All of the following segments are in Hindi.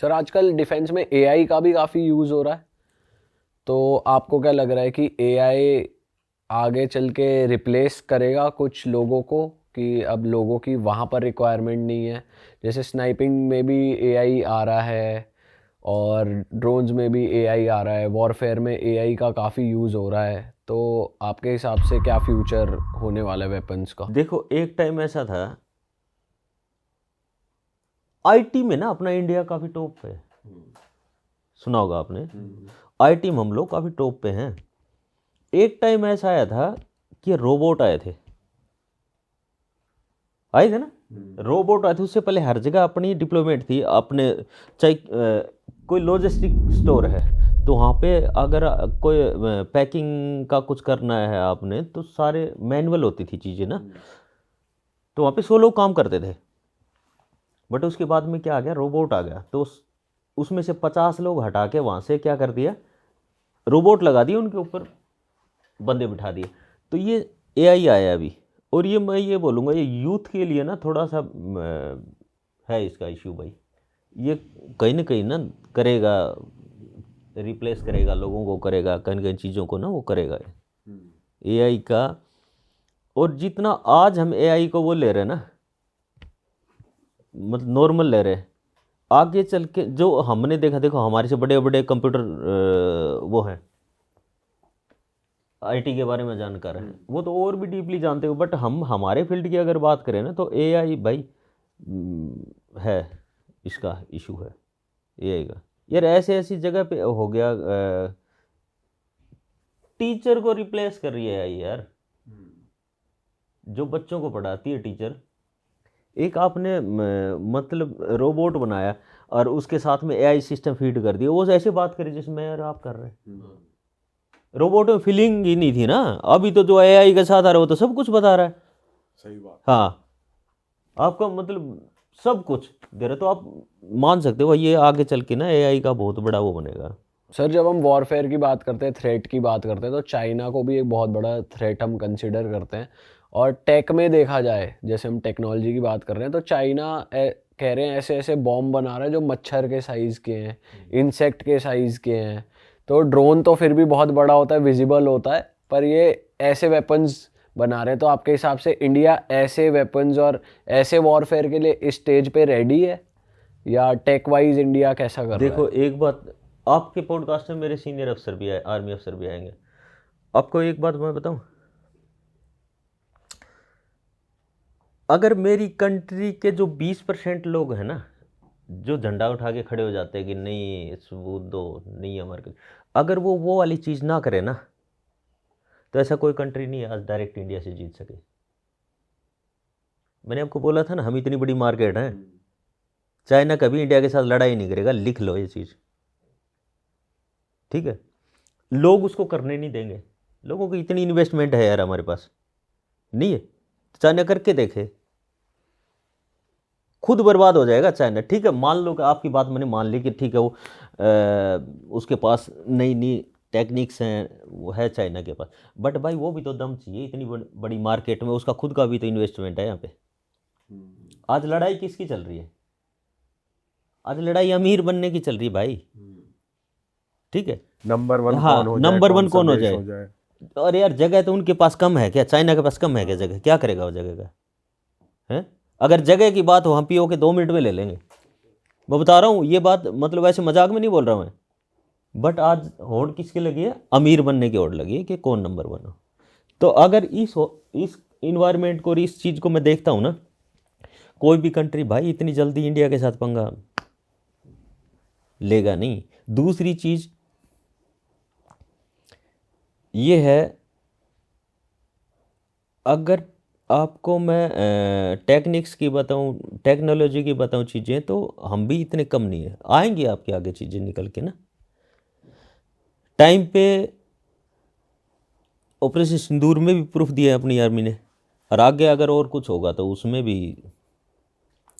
सर आजकल डिफेंस में एआई का भी काफ़ी यूज़ हो रहा है, तो आपको क्या लग रहा है कि एआई आगे चल के रिप्लेस करेगा कुछ लोगों को, कि अब लोगों की वहाँ पर रिक्वायरमेंट नहीं है? जैसे स्नाइपिंग में भी एआई आ रहा है और ड्रोन्स में भी एआई आ रहा है, वॉरफेयर में एआई का काफ़ी यूज़ हो रहा है, तो आपके हिसाब से क्या फ्यूचर होने वाला है वेपन्स का? देखो, एक टाइम ऐसा था आईटी में ना अपना इंडिया काफ़ी टॉप पे है। सुना होगा आपने, आईटी में हम लोग काफ़ी टॉप पे हैं। एक टाइम ऐसा आया था कि रोबोट आए थे ना, रोबोट आए थे। उससे पहले हर जगह अपनी डिप्लोमेट थी अपने। चाहे कोई लॉजिस्टिक स्टोर है तो वहाँ पे अगर कोई पैकिंग का कुछ करना है आपने, तो सारे मैनुअल होती थी चीज़ें ना, तो वहाँ पे 100 लोग काम करते थे। बट उसके बाद में क्या आ गया, रोबोट आ गया, तो उसमें से 50 लोग हटा के वहाँ से क्या कर दिया, रोबोट लगा दिए, उनके ऊपर बंदे बिठा दिए। तो ये एआई आया अभी, और ये मैं ये बोलूँगा ये यूथ के लिए ना थोड़ा सा है इसका इशू भाई। ये कहीं ना करेगा, रिप्लेस करेगा लोगों को, करेगा कहीं कहीं चीज़ों को ना, वो करेगा एआई का। और जितना आज हम एआई को वो ले रहे हैं ना, मतलब नॉर्मल ले रहे हैं, आगे चल के जो हमने देखा, देखो हमारे से बड़े बड़े कंप्यूटर वो हैं, आईटी के बारे में जानकार हैं, वो तो और भी डीपली जानते हो। बट हम हमारे फील्ड की अगर बात करें ना, तो एआई भाई है, इसका इशू है एआई का। यार ऐसे ऐसी जगह पे हो गया, टीचर को रिप्लेस कर रही है एआई यार। जो बच्चों को पढ़ाती है टीचर, एक आपने मतलब रोबोट बनाया और उसके साथ में एआई सिस्टम फीड कर दिया, वो ऐसे बात करे जिसमें यार आप कर रहे हैं। रोबोट में फीलिंग ही नहीं थी ना। अभी तो जो एआई के साथ आ रहा है वो तो सब कुछ बता रहा है। सही बात। हाँ, आपका मतलब सब कुछ दे रहा है, तो आप मान सकते हो ये आगे चल के ना एआई का बहुत बड़ा वो बनेगा। सर जब हम वॉरफेयर की बात करते हैं, थ्रेट की बात करते हैं, तो चाइना को भी एक बहुत बड़ा थ्रेट हम कंसिडर करते हैं। और टेक में देखा जाए, जैसे हम टेक्नोलॉजी की बात कर रहे हैं, तो चाइना कह रहे हैं ऐसे ऐसे बॉम्ब बना रहा है जो मच्छर के साइज़ के हैं, इंसेक्ट के साइज़ के हैं। तो ड्रोन तो फिर भी बहुत बड़ा होता है, विजिबल होता है, पर ये ऐसे वेपन्स बना रहे हैं। तो आपके हिसाब से इंडिया ऐसे वेपन्स और ऐसे वॉरफेयर के लिए इस स्टेज पे रेडी है, या टेक वाइज इंडिया कैसा कर रहा देखो है? एक बात, आपके पॉडकास्ट में मेरे सीनियर अफसर भी आए, आर्मी अफसर भी आएंगे। आपको एक बात मैं बताऊं, अगर मेरी कंट्री के जो 20% लोग हैं ना, जो झंडा उठा के खड़े हो जाते हैं कि नहीं सबूत दो, नहीं हमारे, अगर वो वाली चीज़ ना करे ना, तो ऐसा कोई कंट्री नहीं है आज डायरेक्ट इंडिया से जीत सके। मैंने आपको बोला था ना, हम इतनी बड़ी मार्केट है, चाइना कभी इंडिया के साथ लड़ाई नहीं करेगा, लिख लो ये चीज़, ठीक है। लोग उसको करने नहीं देंगे, लोगों की इतनी इन्वेस्टमेंट है यार हमारे पास, नहीं है। चाइना करके देखे, खुद बर्बाद हो जाएगा चाइना। ठीक है, मान लो कि आपकी बात मैंने मान ली कि ठीक है, वो उसके पास नई नई टेक्निक्स हैं, वो है चाइना के पास, बट भाई वो भी तो दम चाहिए, इतनी बड़ी मार्केट में उसका खुद का भी तो इन्वेस्टमेंट है यहाँ पे। आज लड़ाई किसकी चल रही है? आज लड़ाई अमीर बनने की चल रही है भाई, ठीक है। नंबर 1 हाँ, कौन हो जाए, नंबर कौन 1 सा कौन हो देश जाए। हो जाए। और यार जगह तो उनके पास कम है क्या? चाइना के पास कम है क्या जगह? क्या करेगा वो जगह का, है? अगर जगह की बात हो, हम पीओ के 2 मिनट में ले लेंगे। मैं बता रहा हूँ ये बात, मतलब वैसे मजाक में नहीं बोल रहा हूँ मैं। बट आज होड़ किसकी लगी है? अमीर बनने की होड़ लगी है कि कौन नंबर 1 हो। तो अगर इस इन्वायरमेंट को और इस चीज़ को मैं देखता हूँ ना, कोई भी कंट्री भाई इतनी जल्दी इंडिया के साथ पंगा लेगा नहीं। दूसरी चीज़ ये है, अगर आपको मैं टेक्निक्स की बताऊं, टेक्नोलॉजी की बताऊं चीज़ें, तो हम भी इतने कम नहीं है, आएंगी आपके आगे चीज़ें निकल के ना टाइम पे। ऑपरेशन सिंदूर में भी प्रूफ दिया है अपनी आर्मी ने, और आगे अगर और कुछ होगा तो उसमें भी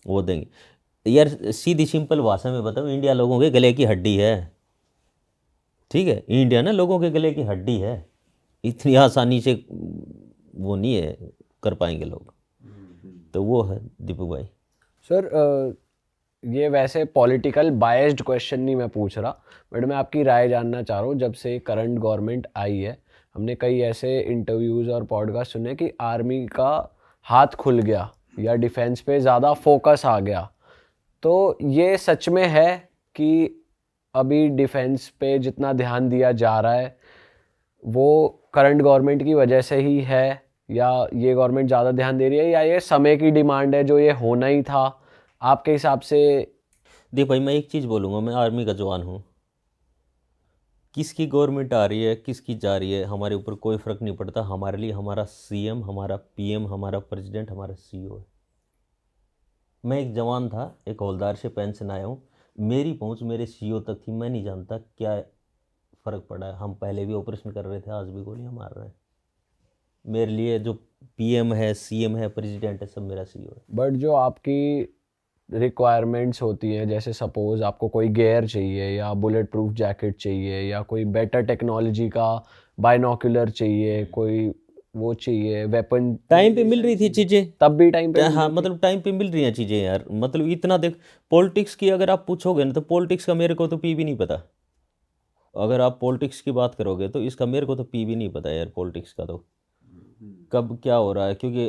वो देंगे। यार सीधी सिंपल भाषा में बताऊं, इंडिया लोगों के गले की हड्डी है, ठीक है। इंडिया ना लोगों के गले की हड्डी है, इतनी आसानी से वो नहीं है कर पाएंगे लोग। तो वो है दीपू भाई। सर ये वैसे पॉलिटिकल बायस्ड क्वेश्चन नहीं मैं पूछ रहा, बट मैं आपकी राय जानना चाह रहा हूँ। जब से करंट गवर्नमेंट आई है, हमने कई ऐसे इंटरव्यूज़ और पॉडकास्ट सुने कि आर्मी का हाथ खुल गया या डिफेंस पे ज़्यादा फोकस आ गया। तो ये सच में है कि अभी डिफेंस पे जितना ध्यान दिया जा रहा है वो करंट गवर्नमेंट की वजह से ही है, या ये गवर्नमेंट ज़्यादा ध्यान दे रही है, या ये समय की डिमांड है जो ये होना ही था आपके हिसाब से? देख भाई, मैं एक चीज़ बोलूँगा, मैं आर्मी का जवान हूँ। किसकी गवर्नमेंट आ रही है, किसकी जा रही है, हमारे ऊपर कोई फ़र्क नहीं पड़ता। हमारे लिए हमारा सीएम, हमारा पीएम, हमारा प्रेसिडेंट, हमारा सीईओ है। मैं एक जवान था, एक हवलदार से पेंशन आया हूँ। मेरी पहुँच मेरे सीईओ तक थी। मैं नहीं जानता क्या फ़र्क पड़ा है। हम पहले भी ऑपरेशन कर रहे थे, आज भी गोलियाँ मार रहे हैं। मेरे लिए जो पीएम है, सीएम है, प्रेसिडेंट है, सब मेरा सीईओ है। बट जो आपकी रिक्वायरमेंट्स होती हैं, जैसे सपोज आपको कोई गेयर चाहिए या बुलेट प्रूफ जैकेट चाहिए या कोई बेटर टेक्नोलॉजी का बाइनोकुलर चाहिए, कोई वो चाहिए वेपन, टाइम पे मिल रही थी चीज़ें। तब भी टाइम पे हाँ, मतलब टाइम पे मिल रही हैं चीज़ें यार। मतलब इतना देख, पॉलिटिक्स की अगर आप पूछोगे ना, तो पॉलिटिक्स का मेरे को तो पी भी नहीं पता। अगर आप पॉलिटिक्स की बात करोगे तो इसका मेरे को तो पी भी नहीं पता यार, पॉलिटिक्स का तो कब क्या हो रहा है। क्योंकि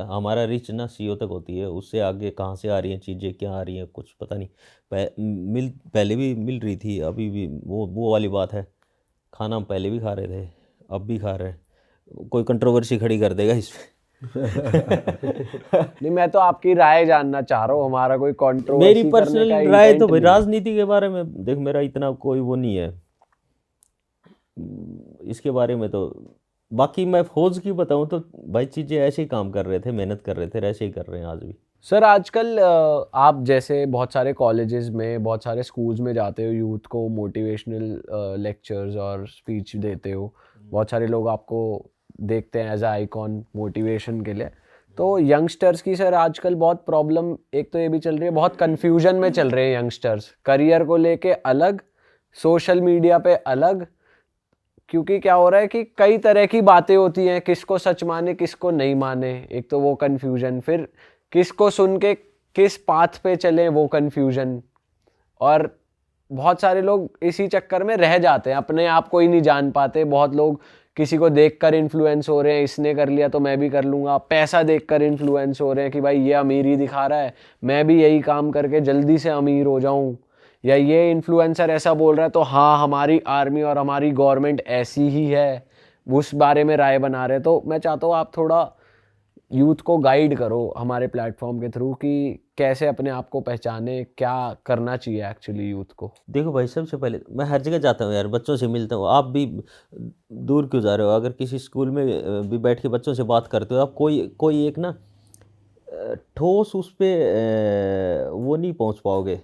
हमारा रीच ना सीईओ तक होती है, उससे आगे कहाँ से आ रही हैं चीज़ें, क्या आ रही हैं, कुछ पता नहीं। पहले भी मिल रही थी, अभी भी वो वाली बात है। खाना हम पहले भी खा रहे थे, अब भी खा रहे हैं। कोई कंट्रोवर्सी खड़ी कर देगा इस नहीं, मैं तो आपकी राय जानना चाह रहा हूँ, हमारा कोई मेरी कंट्रोवर्सी करने का पर्सनल राय तो इंटेंट भाई, नहीं है। राजनीति के बारे में देख, मेरा इतना कोई वो नहीं है इसके बारे में तो। बाकी मैं फौज की बताऊं तो भाई, चीज़ें ऐसे ही काम कर रहे थे, मेहनत कर रहे थे, ऐसे ही कर रहे हैं आज भी। सर आजकल आप जैसे बहुत सारे कॉलेजेस में, बहुत सारे स्कूल्स में जाते हो, यूथ को मोटिवेशनल लेक्चर्स और स्पीच देते हो, बहुत सारे लोग आपको देखते हैं एज आइकॉन मोटिवेशन के लिए। तो यंगस्टर्स की सर आजकल बहुत प्रॉब्लम एक तो ये भी चल रही है, बहुत कन्फ्यूजन में चल रहे हैं यंगस्टर्स, करियर को लेके अलग, सोशल मीडिया पे अलग। क्योंकि क्या हो रहा है कि कई तरह की बातें होती हैं, किसको सच माने किसको नहीं माने, एक तो वो कन्फ्यूजन, फिर किसको सुन के किस पाथ पे चले वो कन्फ्यूजन, और बहुत सारे लोग इसी चक्कर में रह जाते हैं, अपने आप को ही नहीं जान पाते। बहुत लोग किसी को देखकर इन्फ्लुएंस हो रहे हैं, इसने कर लिया तो मैं भी कर लूँगा, पैसा देखकर इन्फ्लुएंस हो रहे हैं कि भाई ये अमीरी दिखा रहा है, मैं भी यही काम करके जल्दी से अमीर हो जाऊँ, या ये इन्फ्लुएंसर ऐसा बोल रहा है तो हाँ हमारी आर्मी और हमारी गवर्नमेंट ऐसी ही है, उस बारे में राय बना रहे हैं। तो मैं चाहता हूँ आप थोड़ा यूथ को गाइड करो हमारे प्लेटफॉर्म के थ्रू कि कैसे अपने आप को पहचाने, क्या करना चाहिए एक्चुअली यूथ को। देखो भाई, सबसे पहले मैं हर जगह जाता हूँ यार, बच्चों से मिलता हूँ। आप भी दूर क्यों जा रहे हो? अगर किसी स्कूल में भी बैठ के बच्चों से बात करते हो आप, कोई कोई एक ना ठोस उस पे वो नहीं पहुँच पाओगे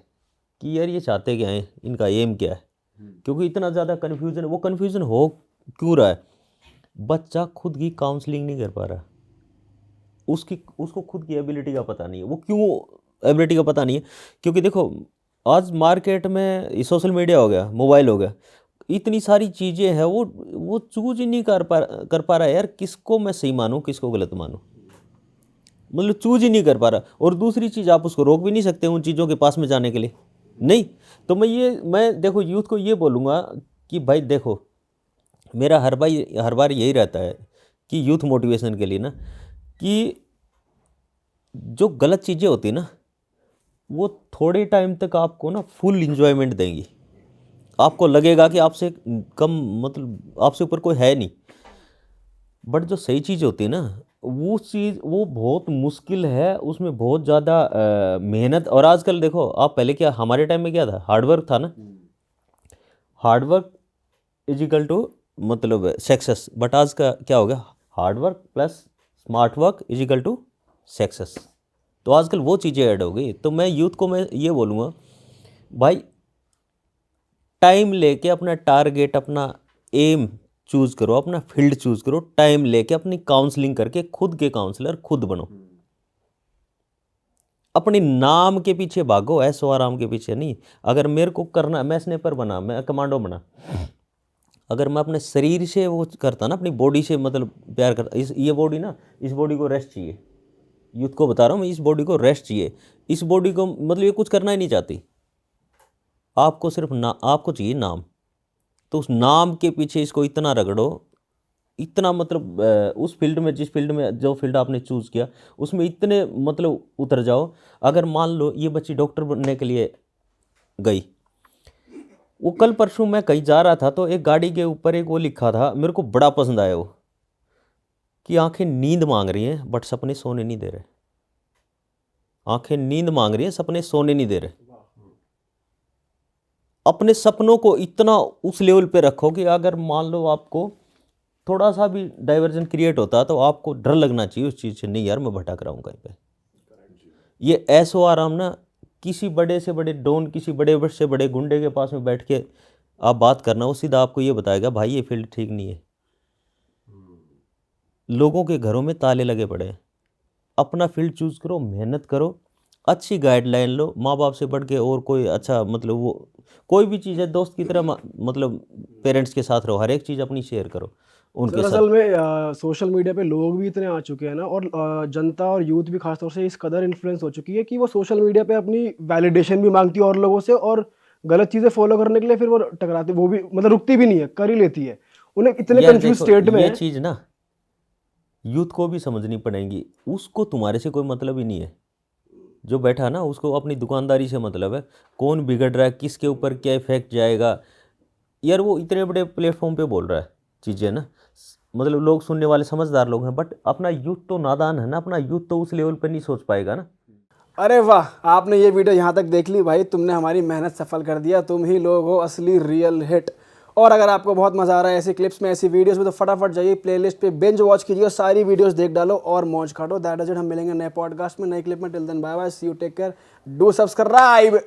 कि यार ये चाहते क्या हैं, इनका एम क्या है। क्योंकि इतना ज़्यादा कन्फ्यूज़न, वो कन्फ्यूज़न हो क्यों रहा है? बच्चा खुद की काउंसलिंग नहीं कर पा रहा, उसको खुद की एबिलिटी का पता नहीं है। वो क्यों एबिलिटी का पता नहीं है? क्योंकि देखो, आज मार्केट में सोशल मीडिया हो गया, मोबाइल हो गया, इतनी सारी चीज़ें हैं, वो चूज ही नहीं कर पा रहा है यार, किसको मैं सही मानूं, किसको गलत मानूं। मतलब चूज ही नहीं कर पा रहा। और दूसरी चीज़, आप उसको रोक भी नहीं सकते उन चीज़ों के पास में जाने के लिए, नहीं। तो मैं देखो यूथ को ये बोलूँगा कि भाई देखो, मेरा हर बार यही रहता है कि यूथ मोटिवेशन के लिए ना, कि जो गलत चीज़ें होती है ना, वो थोड़े टाइम तक आपको ना फुल इंजॉयमेंट देंगी। आपको लगेगा कि आपसे कम, मतलब आपसे ऊपर कोई है नहीं। बट जो सही चीज़ होती है ना, वो चीज़ वो बहुत मुश्किल है, उसमें बहुत ज़्यादा मेहनत। और आजकल देखो आप, पहले क्या, हमारे टाइम में क्या था, हार्डवर्क था ना। हार्डवर्क इज इक्वल टू मतलब सक्सेस। बट आज का क्या हो गया, hard work plus smart work is equal to success. तो आजकल वो चीज़ें ऐड हो गई। तो मैं यूथ को मैं ये बोलूँगा, भाई टाइम लेके अपना टारगेट, अपना एम चूज करो, अपना फील्ड चूज करो, टाइम लेके अपनी काउंसलिंग करके खुद के काउंसलर खुद बनो। अपने नाम के पीछे भागो, ऐसो आराम के पीछे नहीं। अगर मेरे को करना, मैं स्नेपर बना, मैं कमांडो बना, अगर मैं अपने शरीर से वो करता ना, अपनी बॉडी से मतलब प्यार करता, ये बॉडी ना, इस बॉडी को रेस्ट चाहिए, यूथ को बता रहा हूँ मैं, इस बॉडी को रेस्ट चाहिए। इस बॉडी को मतलब ये कुछ करना ही नहीं चाहती, आपको सिर्फ आपको चाहिए नाम। तो उस नाम के पीछे इसको इतना रगड़ो, इतना मतलब उस फील्ड में, जिस फील्ड में, जो फील्ड आपने चूज़ किया उसमें इतने मतलब उतर जाओ। अगर मान लो ये बच्ची डॉक्टर बनने के लिए गई, वो कल परसों मैं कहीं जा रहा था तो एक गाड़ी के ऊपर एक वो लिखा था, मेरे को बड़ा पसंद आया वो, कि आंखें नींद मांग रही हैं बट सपने सोने नहीं दे रहे। आंखें नींद मांग रही हैं, सपने सोने नहीं दे रहे। अपने सपनों को इतना उस लेवल पे रखो कि अगर मान लो आपको थोड़ा सा भी डाइवर्जन क्रिएट होता है तो आपको डर लगना चाहिए उस चीज़ से, नहीं यार मैं भटक रहा हूँ कहीं पे। ये ऐसो आराम ना, किसी बड़े से बड़े डॉन, किसी बड़े से बड़े गुंडे के पास में बैठ के आप बात करना, वो सीधा आपको ये बताएगा भाई ये फील्ड ठीक नहीं है। लोगों के घरों में ताले लगे पड़े हैं। अपना फील्ड चूज़ करो, मेहनत करो, अच्छी गाइडलाइन लो, माँ बाप से बढ़ के और कोई अच्छा मतलब वो कोई भी चीज़ है दोस्त की तरह मतलब पेरेंट्स के साथ रहो, हर एक चीज़ अपनी शेयर करो उनके सर साथ। असल में सोशल मीडिया पे लोग भी इतने आ चुके हैं ना, और जनता और यूथ भी खासतौर से इस कदर इन्फ्लुएंस हो चुकी है कि वो सोशल मीडिया पे अपनी वैलिडेशन भी मांगती है और लोगों से, और गलत चीज़ें फॉलो करने के लिए फिर वो टकराती, वो भी मतलब रुकती भी नहीं है, कर ही लेती है। उन्हें इतने यार कंफ्यूज देखो, स्टेट में ये है। चीज़ ना यूथ को भी समझनी पड़ेगी। उसको तुम्हारे से कोई मतलब ही नहीं है, जो बैठा ना उसको अपनी दुकानदारी से मतलब है, कौन बिगड़ रहा है, किसके ऊपर क्या इफेक्ट जाएगा। यार वो इतने बड़े प्लेटफॉर्म पे बोल रहा है चीज़ें ना, मतलब लोग सुनने वाले समझदार लोग हैं, बट अपना यूथ तो नादान है ना, अपना यूथ तो उस लेवल पर नहीं सोच पाएगा ना। अरे वाह, आपने ये वीडियो यहाँ तक देख ली भाई, तुमने हमारी मेहनत सफल कर दिया। तुम ही लोग हो असली रियल हिट। और अगर आपको बहुत मज़ा आ रहा है ऐसी क्लिप्स में, ऐसी वीडियोस में, तो फटाफट जाइए प्लेलिस्ट पे बिंज वॉच कीजिए और सारी वीडियोस देख डालो और मौज काटो। That is it. हम मिलेंगे नए पॉडकास्ट में, नए क्लिप में। Till then bye bye, see you, take care, do subscribe.